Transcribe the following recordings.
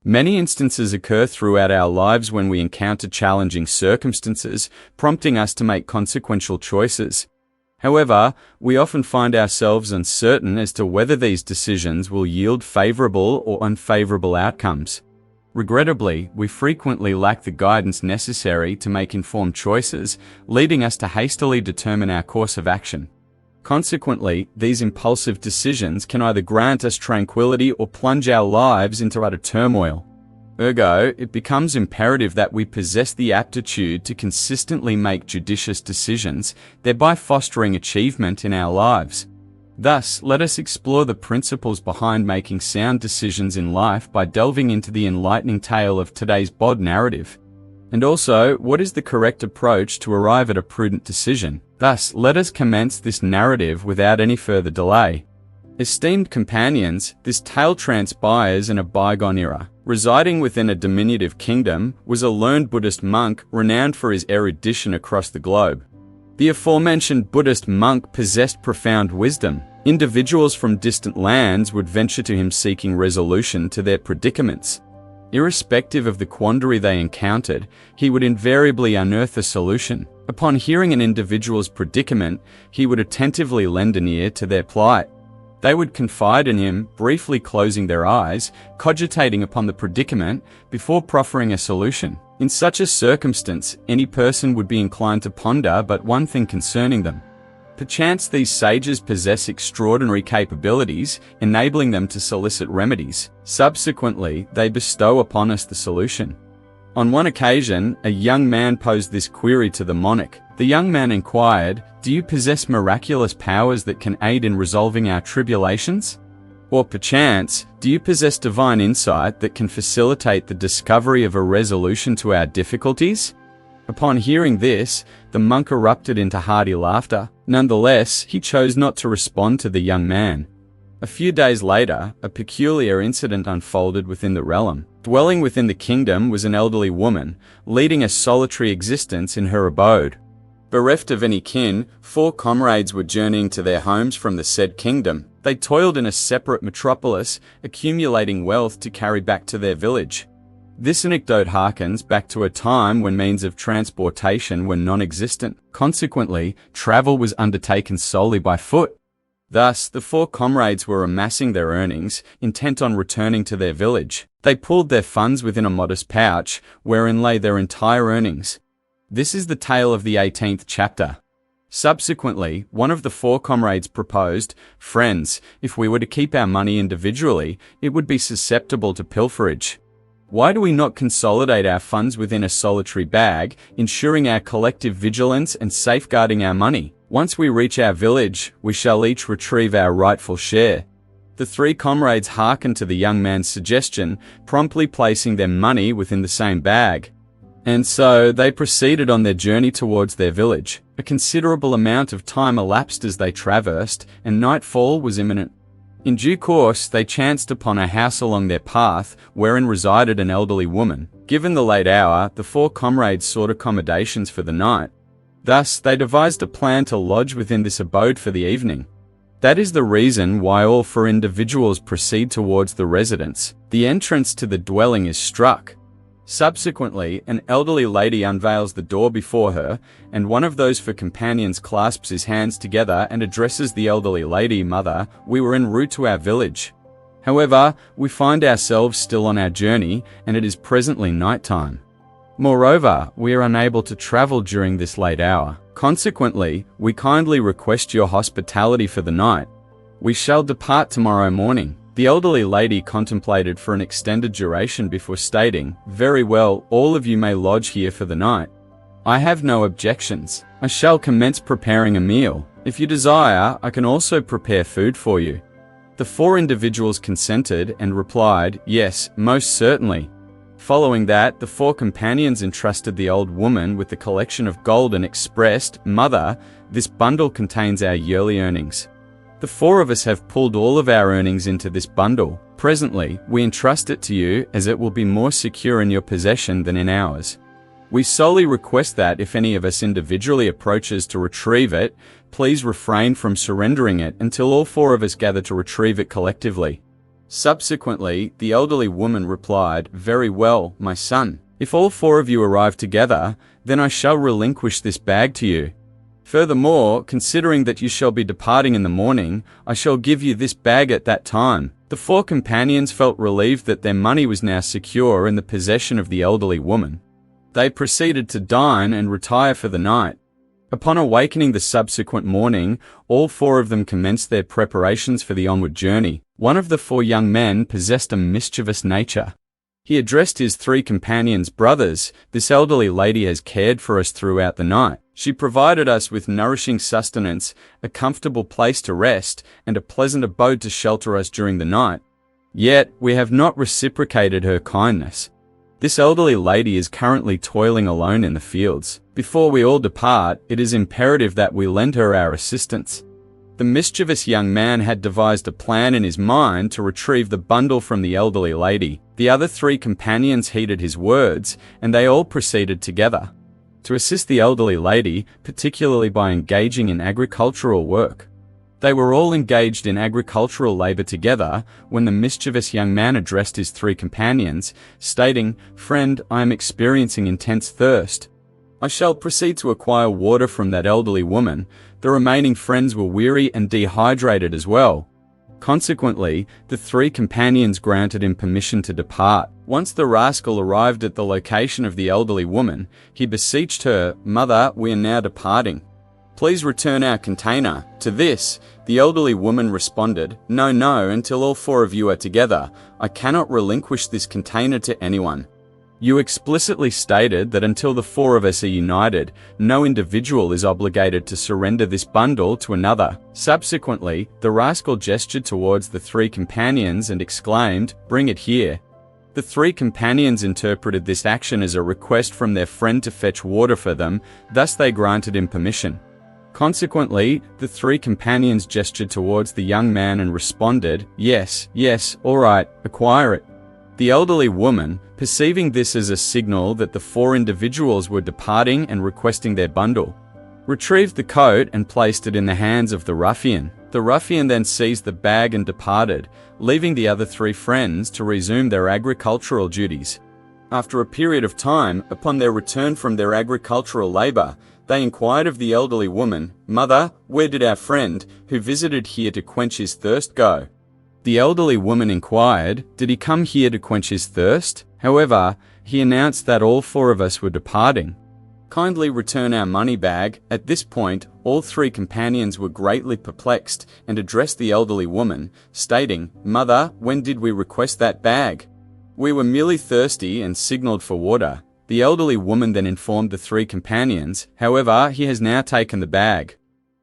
Many instances occur throughout our lives when we encounter challenging circumstances, prompting us to make consequential choices. However, we often find ourselves uncertain as to whether these decisions will yield favorable or unfavorable outcomes. Regrettably, we frequently lack the guidance necessary to make informed choices, leading us to hastily determine our course of action. Consequently, these impulsive decisions can either grant us tranquility or plunge our lives into utter turmoil. Ergo, it becomes imperative that we possess the aptitude to consistently make judicious decisions, thereby fostering achievement in our lives. Thus, let us explore the principles behind making sound decisions in life by delving into the enlightening tale of today's Bod narrative. And also, what is the correct approach to arrive at a prudent decision? Thus, let us commence this narrative without any further delay. Esteemed companions, this tale transpires in a bygone era. Residing within a diminutive kingdom was a learned Buddhist monk renowned for his erudition across the globe. The aforementioned Buddhist monk possessed profound wisdom. Individuals from distant lands would venture to him seeking resolution to their predicaments. Irrespective of the quandary they encountered, he would invariably unearth a solution. Upon hearing an individual's predicament, he would attentively lend an ear to their plight. They would confide in him, briefly closing their eyes, cogitating upon the predicament before proffering a solution. In such a circumstance, any person would be inclined to ponder but one thing concerning them. Perchance these sages possess extraordinary capabilities, enabling them to solicit remedies. Subsequently, they bestow upon us the solution. On one occasion, a young man posed this query to the monarch. The young man inquired, "Do you possess miraculous powers that can aid in resolving our tribulations? Or perchance, do you possess divine insight that can facilitate the discovery of a resolution to our difficulties?" Upon hearing this, the monk erupted into hearty laughter. Nonetheless, he chose not to respond to the young man. A few days later, a peculiar incident unfolded within the realm. Dwelling within the kingdom was an elderly woman, leading a solitary existence in her abode. Bereft of any kin, 4 comrades were journeying to their homes from the said kingdom. They toiled in a separate metropolis, accumulating wealth to carry back to their village. This anecdote harkens back to a time when means of transportation were non-existent. Consequently, travel was undertaken solely by foot. Thus, the 4 comrades were amassing their earnings, intent on returning to their village. They pulled their funds within a modest pouch, wherein lay their entire earnings. This is the tale of the 18th chapter. Subsequently, one of the 4 comrades proposed, "Friends, if we were to keep our money individually, it would be susceptible to pilferage. Why do we not consolidate our funds within a solitary bag, ensuring our collective vigilance and safeguarding our money? Once we reach our village, we shall each retrieve our rightful share." The 3 comrades hearkened to the young man's suggestion, promptly placing their money within the same bag. And so they proceeded on their journey towards their village. A considerable amount of time elapsed as they traversed, and nightfall was imminent. In due course, they chanced upon a house along their path, wherein resided an elderly woman. Given the late hour, the 4 comrades sought accommodations for the night. Thus, they devised a plan to lodge within this abode for the evening. That is the reason why all 4 individuals proceed towards the residence. The entrance to the dwelling is struck. Subsequently, an elderly lady unveils the door before her, and one of those 4 companions clasps his hands together and addresses the elderly lady, "Mother, we were en route to our village. However, we find ourselves still on our journey, and it is presently nighttime. Moreover, we are unable to travel during this late hour. Consequently, we kindly request your hospitality for the night. We shall depart tomorrow morning." The elderly lady contemplated for an extended duration before stating, "Very well, all of you may lodge here for the night. I have no objections. I shall commence preparing a meal. If you desire, I can also prepare food for you." The 4 individuals consented and replied, "Yes, most certainly." Following that, the 4 companions entrusted the old woman with the collection of gold and expressed, "Mother, this bundle contains our yearly earnings. The 4 of us have pulled all of our earnings into this bundle. Presently, we entrust it to you as it will be more secure in your possession than in ours. We solely request that if any of us individually approaches to retrieve it, please refrain from surrendering it until all 4 of us gather to retrieve it collectively. Subsequently, the elderly woman replied, "Very well, my son. If all four of you arrive together, then I shall relinquish this bag to you. Furthermore, considering that you shall be departing in the morning, I shall give you this bag at that time." The four companions felt relieved that their money was now secure in the possession of the elderly woman. They proceeded to dine and retire for the night. Upon awakening the subsequent morning, all four of them commenced their preparations for the onward journey. One of the four young men possessed a mischievous nature. He addressed his three companions, "Brothers, this elderly lady has cared for us throughout the night. She provided us with nourishing sustenance, a comfortable place to rest, and a pleasant abode to shelter us during the night. Yet we have not reciprocated her kindness. This elderly lady is currently toiling alone in the fields. Before we all depart, it is imperative that we lend her our assistance." The mischievous young man had devised a plan in his mind to retrieve the bundle from the elderly lady. The other three companions heeded his words, and they all proceeded together to assist the elderly lady, particularly by engaging in agricultural work. They were all engaged in agricultural labor together when the mischievous young man addressed his three companions, stating, "Friend, I am experiencing intense thirst. I shall proceed to acquire water from that elderly woman." The remaining friends were weary and dehydrated as well. Consequently, the three companions granted him permission to depart. Once the rascal arrived at the location of the elderly woman, he beseeched her, "Mother, we are now departing. Please return our container." To this, the elderly woman responded, "No, no, until all four of you are together. I cannot relinquish this container to anyone. You explicitly stated that until the four of us are united, no individual is obligated to surrender this bundle to another." Subsequently, the rascal gestured towards the three companions and exclaimed, "Bring it here." The three companions interpreted this action as a request from their friend to fetch water for them, thus they granted him permission. Consequently, the three companions gestured towards the young man and responded, "Yes, yes, all right, acquire it." The elderly woman, perceiving this as a signal that the four individuals were departing and requesting their bundle, retrieved the coat and placed it in the hands of the ruffian. The ruffian then seized the bag and departed, leaving the other three friends to resume their agricultural duties. After a period of time, upon their return from their agricultural labor, they inquired of the elderly woman, "Mother, where did our friend, who visited here to quench his thirst, go?" The elderly woman inquired, "Did he come here to quench his thirst? However, he announced that all four of us were departing. Kindly return our money bag." At this point, all three companions were greatly perplexed and addressed the elderly woman, stating, "Mother, when did we request that bag? We were merely thirsty and signaled for water." The elderly woman then informed the three companions, "However, he has now taken the bag."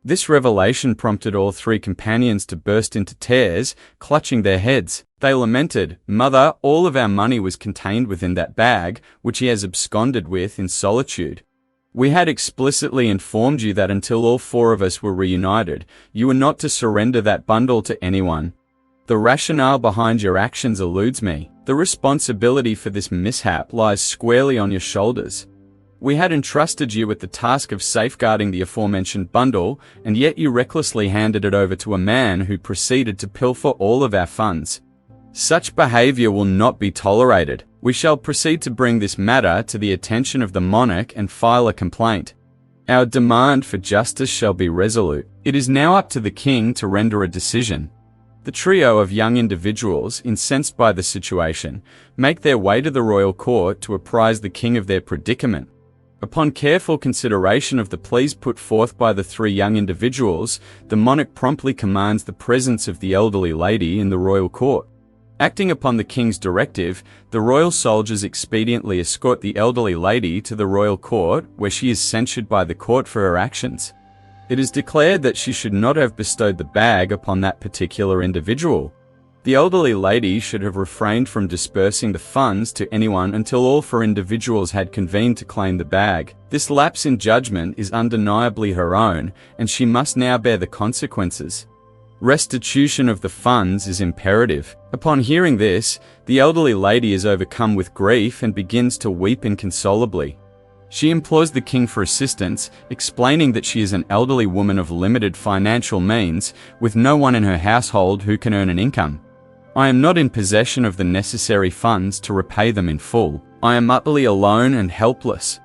This revelation prompted all three companions to burst into tears, clutching their heads. They lamented, "Mother, all of our money was contained within that bag, which he has absconded with in solitude. We had explicitly informed you that until all four of us were reunited, you were not to surrender that bundle to anyone. The rationale behind your actions eludes me. The responsibility for this mishap lies squarely on your shoulders. We had entrusted you with the task of safeguarding the aforementioned bundle, and yet you recklessly handed it over to a man who proceeded to pilfer all of our funds. Such behavior will not be tolerated. We shall proceed to bring this matter to the attention of the monarch and file a complaint. Our demand for justice shall be resolute. It is now up to the king to render a decision." The trio of young individuals, incensed by the situation, make their way to the royal court to apprise the king of their predicament. Upon careful consideration of the pleas put forth by the three young individuals, the monarch promptly commands the presence of the elderly lady in the royal court. Acting upon the king's directive, the royal soldiers expediently escort the elderly lady to the royal court, where she is censured by the court for her actions. It is declared that she should not have bestowed the bag upon that particular individual. The elderly lady should have refrained from dispersing the funds to anyone until all four individuals had convened to claim the bag. This lapse in judgment is undeniably her own, and she must now bear the consequences. Restitution of the funds is imperative. Upon hearing this, the elderly lady is overcome with grief and begins to weep inconsolably. She implores the king for assistance, explaining that she is an elderly woman of limited financial means, with no one in her household who can earn an income. I am not in possession of the necessary funds to repay them in full. I am utterly alone and helpless.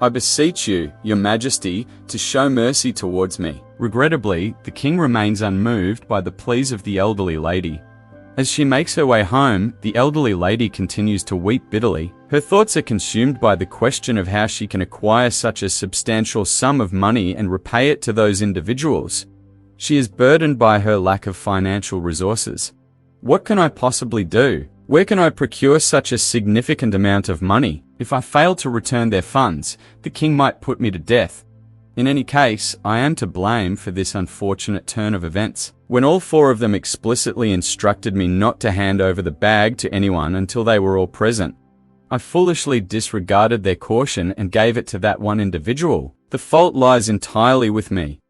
I beseech you, your majesty, to show mercy towards me." Regrettably, the king remains unmoved by the pleas of the elderly lady. As she makes her way home, the elderly lady continues to weep bitterly. Her thoughts are consumed by the question of how she can acquire such a substantial sum of money and repay it to those individuals. She is burdened by her lack of financial resources. What can I possibly do? Where can I procure such a significant amount of money? If I fail to return their funds, the king might put me to death. In any case, I am to blame for this unfortunate turn of events. When all four of them explicitly instructed me not to hand over the bag to anyone until they were all present, I foolishly disregarded their caution and gave it to that one individual. The fault lies entirely with me.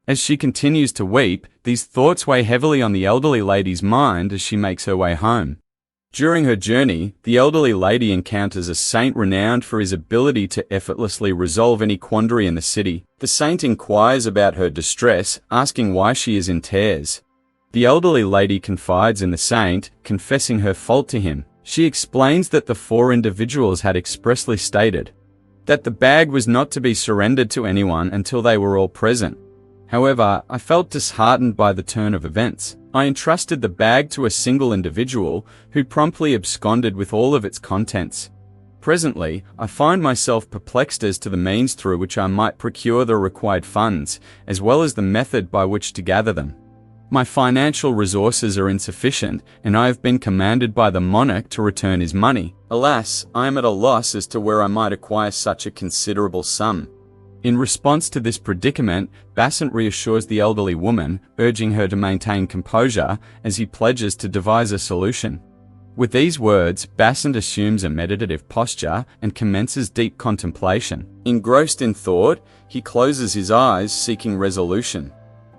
As she continues to weep, these thoughts weigh heavily on the elderly lady's mind as she makes her way home. During her journey, the elderly lady encounters a saint renowned for his ability to effortlessly resolve any quandary in the city. The saint inquires about her distress, asking why she is in tears. The elderly lady confides in the saint, confessing her fault to him. She explains that the four individuals had expressly stated that the bag was not to be surrendered to anyone until they were all present. However, I felt disheartened by the turn of events. I entrusted the bag to a single individual who promptly absconded with all of its contents. Presently, I find myself perplexed as to the means through which I might procure the required funds, as well as the method by which to gather them. My financial resources are insufficient, and I have been commanded by the monarch to return his money. Alas, I am at a loss as to where I might acquire such a considerable sum. In response to this predicament, Basant reassures the elderly woman, urging her to maintain composure as he pledges to devise a solution. With these words, Basant assumes a meditative posture and commences deep contemplation. Engrossed in thought, he closes his eyes, seeking resolution.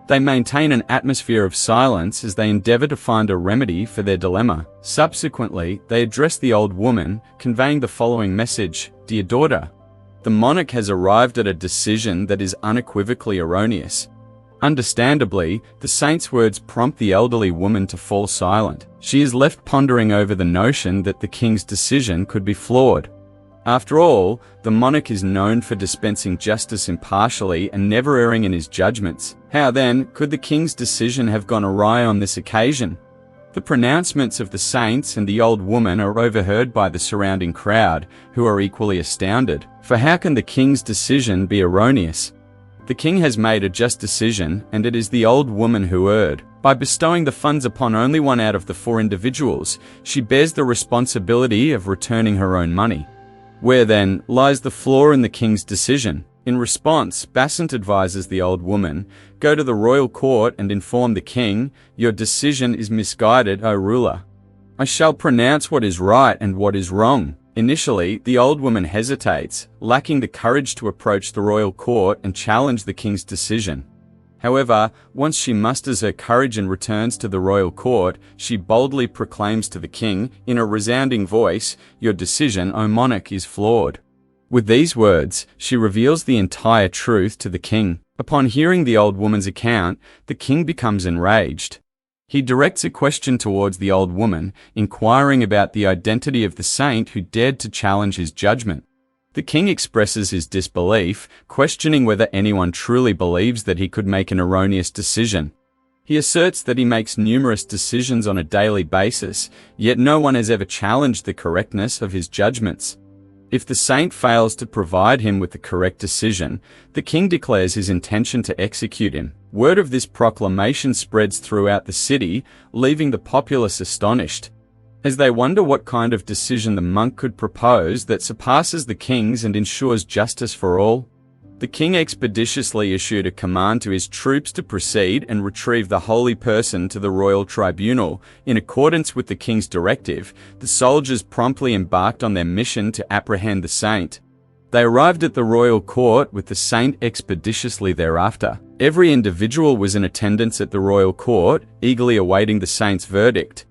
They maintain an atmosphere of silence as they endeavor to find a remedy for their dilemma. Subsequently, they address the old woman, conveying the following message: "Dear daughter, the monarch has arrived at a decision that is unequivocally erroneous." Understandably, the saint's words prompt the elderly woman to fall silent. She is left pondering over the notion that the king's decision could be flawed. After all, the monarch is known for dispensing justice impartially and never erring in his judgments. How then could the king's decision have gone awry on this occasion? The pronouncements of the saints and the old woman are overheard by the surrounding crowd, who are equally astounded. For how can the king's decision be erroneous? The king has made a just decision, and it is the old woman who erred. By bestowing the funds upon only one out of the four individuals, she bears the responsibility of returning her own money. Where then lies the flaw in the king's decision? In response, Basant advises the old woman, "Go to the royal court and inform the king, your decision is misguided, O ruler. I shall pronounce what is right and what is wrong." Initially, the old woman hesitates, lacking the courage to approach the royal court and challenge the king's decision. However, once she musters her courage and returns to the royal court, she boldly proclaims to the king, in a resounding voice, "Your decision, O monarch, is flawed." With these words, she reveals the entire truth to the king. Upon hearing the old woman's account, the king becomes enraged. He directs a question towards the old woman, inquiring about the identity of the saint who dared to challenge his judgment. The king expresses his disbelief, questioning whether anyone truly believes that he could make an erroneous decision. He asserts that he makes numerous decisions on a daily basis, yet no one has ever challenged the correctness of his judgments. If the saint fails to provide him with the correct decision, the king declares his intention to execute him. Word of this proclamation spreads throughout the city, leaving the populace astonished, as they wonder what kind of decision the monk could propose that surpasses the king's and ensures justice for all. The king expeditiously issued a command to his troops to proceed and retrieve the holy person to the royal tribunal. In accordance with the king's directive, the soldiers promptly embarked on their mission to apprehend the saint. They arrived at the royal court with the saint expeditiously thereafter. Every individual was in attendance at the royal court, eagerly awaiting the saint's verdict.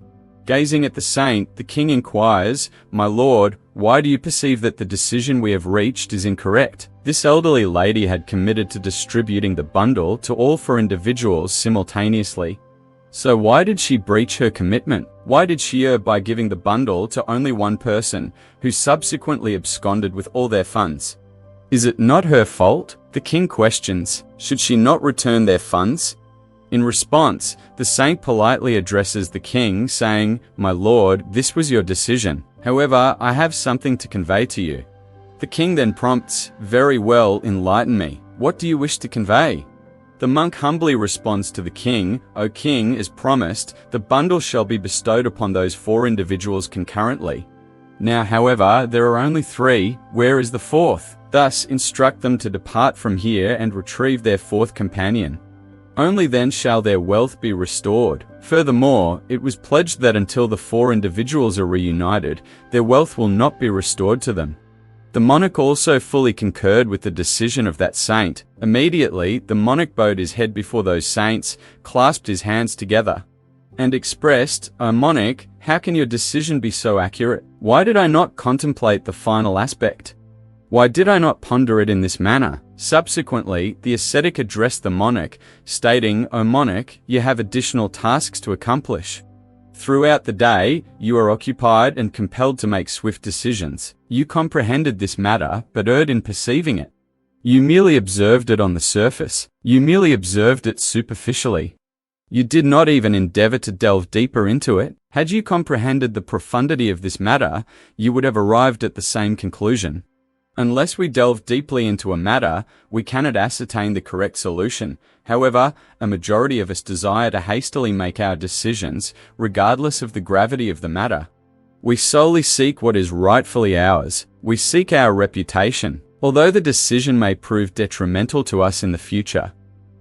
Gazing at the saint, the king inquires, "My lord, why do you perceive that the decision we have reached is incorrect?" This elderly lady had committed to distributing the bundle to all four individuals simultaneously. So why did she breach her commitment? Why did she err by giving the bundle to only one person, who subsequently absconded with all their funds? Is it not her fault? The king questions, should she not return their funds? In response, the saint politely addresses the king, saying, "My lord, this was your decision. However, I have something to convey to you." The king then prompts, "Very well, enlighten me. What do you wish to convey?" The monk humbly responds to the king, "O king, as promised, the bundle shall be bestowed upon those 4 individuals concurrently. Now, however, there are only 3. Where is the 4th? Thus, instruct them to depart from here and retrieve their 4th companion. Only then shall their wealth be restored. Furthermore, it was pledged that until the 4 individuals are reunited, their wealth will not be restored to them." The monarch also fully concurred with the decision of that saint. Immediately, the monarch bowed his head before those saints, clasped his hands together, and expressed, "O monarch, how can your decision be so accurate? Why did I not contemplate the final aspect? Why did I not ponder it in this manner?" Subsequently, the ascetic addressed the monarch, stating, "O monarch, you have additional tasks to accomplish. Throughout the day, you are occupied and compelled to make swift decisions. You comprehended this matter, but erred in perceiving it. You merely observed it on the surface. You merely observed it superficially. You did not even endeavor to delve deeper into it. Had you comprehended the profundity of this matter, you would have arrived at the same conclusion. Unless we delve deeply into a matter, we cannot ascertain the correct solution. However, a majority of us desire to hastily make our decisions, regardless of the gravity of the matter. We solely seek what is rightfully ours. We seek our reputation, although the decision may prove detrimental to us in the future.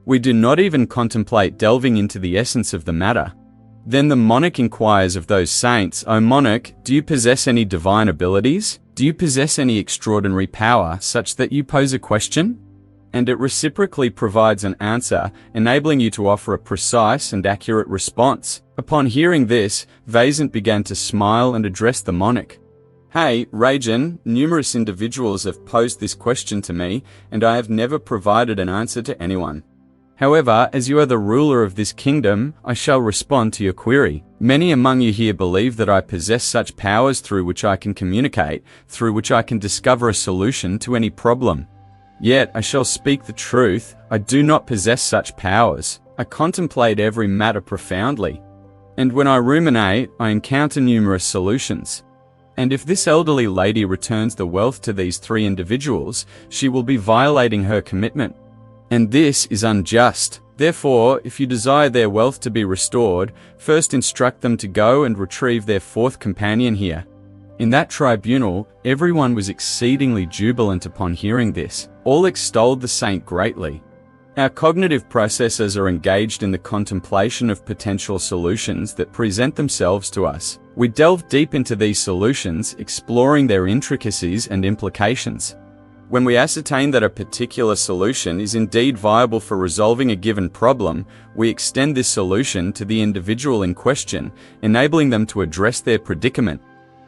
We do not even contemplate delving into the essence of the matter. Then the monarch inquires of those saints, "O monarch, do you possess any divine abilities? Do you possess any extraordinary power such that you pose a question?" And it reciprocally provides an answer, enabling you to offer a precise and accurate response. Upon hearing this, Vaizant began to smile and address the monarch. "Hey, Rajan, numerous individuals have posed this question to me, and I have never provided an answer to anyone. However, as you are the ruler of this kingdom, I shall respond to your query. Many among you here believe that I possess such powers through which I can communicate, through which I can discover a solution to any problem. Yet, I shall speak the truth, I do not possess such powers. I contemplate every matter profoundly. And when I ruminate, I encounter numerous solutions. And if this elderly lady returns the wealth to these 3 individuals, she will be violating her commitment. And this is unjust. Therefore, if you desire their wealth to be restored, first instruct them to go and retrieve their 4th companion here." In that tribunal, everyone was exceedingly jubilant upon hearing this. All extolled the saint greatly. Our cognitive processes are engaged in the contemplation of potential solutions that present themselves to us. We delve deep into these solutions, exploring their intricacies and implications. When we ascertain that a particular solution is indeed viable for resolving a given problem, we extend this solution to the individual in question, enabling them to address their predicament.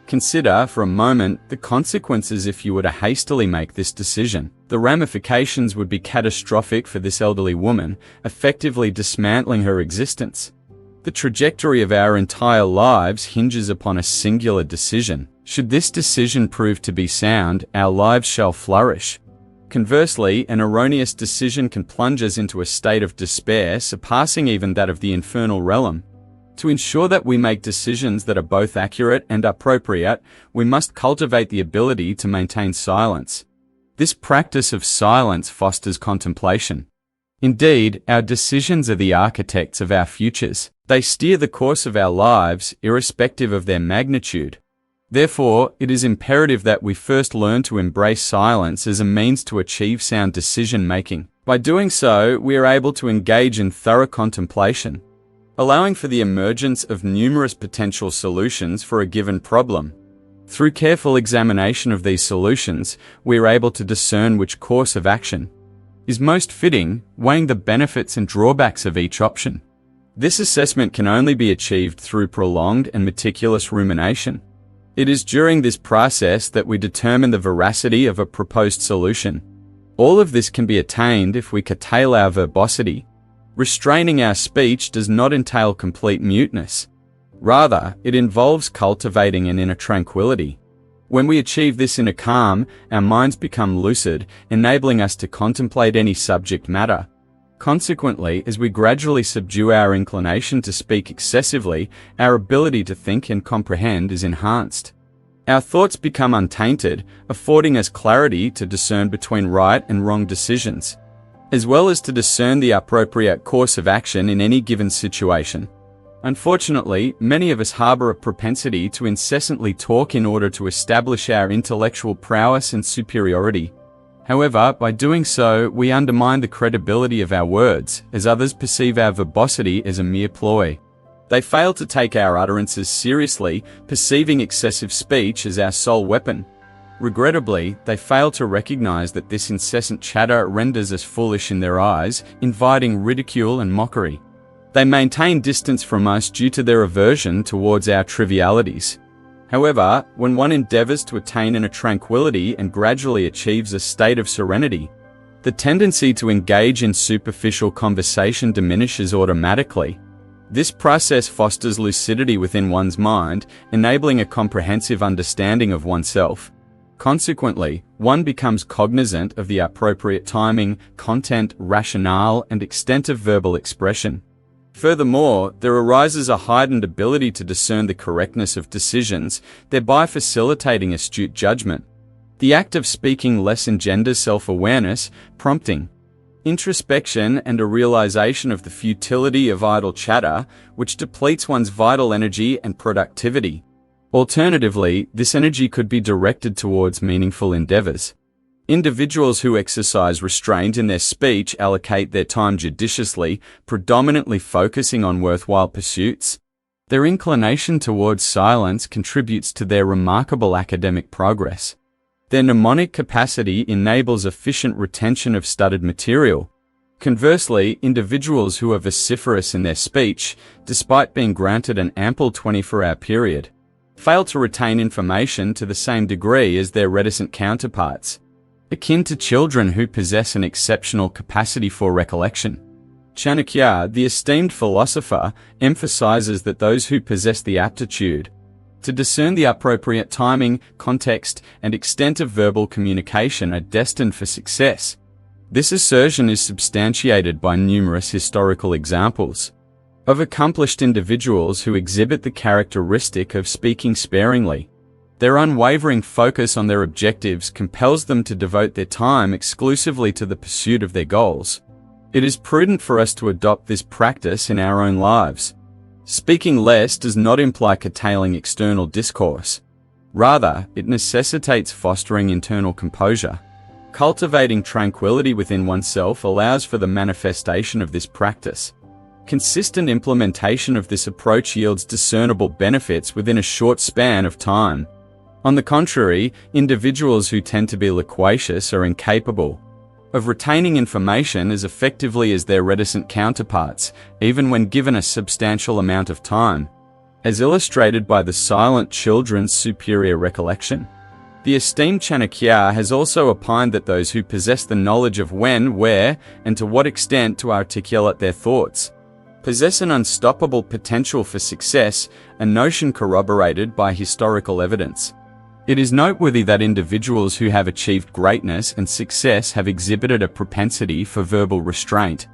Consider, for a moment, the consequences if you were to hastily make this decision. The ramifications would be catastrophic for this elderly woman, effectively dismantling her existence. The trajectory of our entire lives hinges upon a singular decision. Should this decision prove to be sound, our lives shall flourish. Conversely, an erroneous decision can plunge us into a state of despair, surpassing even that of the infernal realm. To ensure that we make decisions that are both accurate and appropriate, we must cultivate the ability to maintain silence. This practice of silence fosters contemplation. Indeed, our decisions are the architects of our futures. They steer the course of our lives, irrespective of their magnitude. Therefore, it is imperative that we first learn to embrace silence as a means to achieve sound decision-making. By doing so, we are able to engage in thorough contemplation, allowing for the emergence of numerous potential solutions for a given problem. Through careful examination of these solutions, we are able to discern which course of action is most fitting, weighing the benefits and drawbacks of each option. This assessment can only be achieved through prolonged and meticulous rumination. It is during this process that we determine the veracity of a proposed solution. All of this can be attained if we curtail our verbosity, Restraining our speech does not entail complete muteness. Rather, it involves cultivating an inner tranquility. When we achieve this inner calm, our minds become lucid, enabling us to contemplate any subject matter. Consequently, as we gradually subdue our inclination to speak excessively, our ability to think and comprehend is enhanced. Our thoughts become untainted, affording us clarity to discern between right and wrong decisions, as well as to discern the appropriate course of action in any given situation. Unfortunately, many of us harbor a propensity to incessantly talk in order to establish our intellectual prowess and superiority. However, by doing so, we undermine the credibility of our words, as others perceive our verbosity as a mere ploy. They fail to take our utterances seriously, perceiving excessive speech as our sole weapon. Regrettably, they fail to recognize that this incessant chatter renders us foolish in their eyes, inviting ridicule and mockery. They maintain distance from us due to their aversion towards our trivialities. However, when one endeavors to attain inner tranquility and gradually achieves a state of serenity, the tendency to engage in superficial conversation diminishes automatically. This process fosters lucidity within one's mind, enabling a comprehensive understanding of oneself. Consequently, one becomes cognizant of the appropriate timing, content, rationale, and extent of verbal expression. Furthermore, there arises a heightened ability to discern the correctness of decisions, thereby facilitating astute judgment. The act of speaking less engenders self-awareness, prompting introspection and a realization of the futility of idle chatter, which depletes one's vital energy and productivity. Alternatively, this energy could be directed towards meaningful endeavors. Individuals who exercise restraint in their speech allocate their time judiciously, predominantly focusing on worthwhile pursuits. Their inclination towards silence contributes to their remarkable academic progress. Their mnemonic capacity enables efficient retention of studied material. Conversely, individuals who are vociferous in their speech, despite being granted an ample 24-hour period, fail to retain information to the same degree as their reticent counterparts, akin to children who possess an exceptional capacity for recollection. Chanakya, the esteemed philosopher, emphasizes that those who possess the aptitude to discern the appropriate timing, context, and extent of verbal communication are destined for success. This assertion is substantiated by numerous historical examples of accomplished individuals who exhibit the characteristic of speaking sparingly. Their unwavering focus on their objectives compels them to devote their time exclusively to the pursuit of their goals. It is prudent for us to adopt this practice in our own lives. Speaking less does not imply curtailing external discourse. Rather, it necessitates fostering internal composure. Cultivating tranquility within oneself allows for the manifestation of this practice. Consistent implementation of this approach yields discernible benefits within a short span of time. On the contrary, individuals who tend to be loquacious are incapable of retaining information as effectively as their reticent counterparts, even when given a substantial amount of time, as illustrated by the silent children's superior recollection. The esteemed Chanakya has also opined that those who possess the knowledge of when, where, and to what extent to articulate their thoughts possess an unstoppable potential for success, a notion corroborated by historical evidence. It is noteworthy that individuals who have achieved greatness and success have exhibited a propensity for verbal restraint.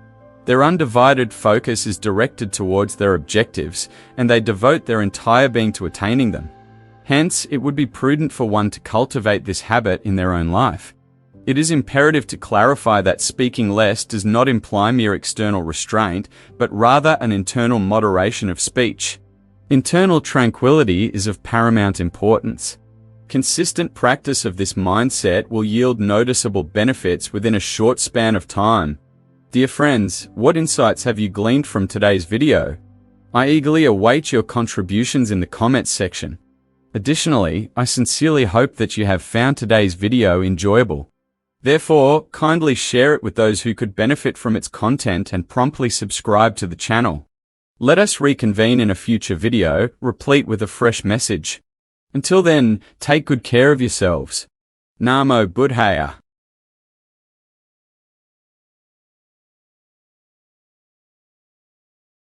Their undivided focus is directed towards their objectives, and they devote their entire being to attaining them. Hence, it would be prudent for one to cultivate this habit in their own life. It is imperative to clarify that speaking less does not imply mere external restraint, but rather an internal moderation of speech. Internal tranquility is of paramount importance. Consistent practice of this mindset will yield noticeable benefits within a short span of time. Dear friends, what insights have you gleaned from today's video? I eagerly await your contributions in the comments section. Additionally, I sincerely hope that you have found today's video enjoyable. Therefore, kindly share it with those who could benefit from its content and promptly subscribe to the channel. Let us reconvene in a future video, replete with a fresh message. Until then, take good care of yourselves. Namo Buddhaya.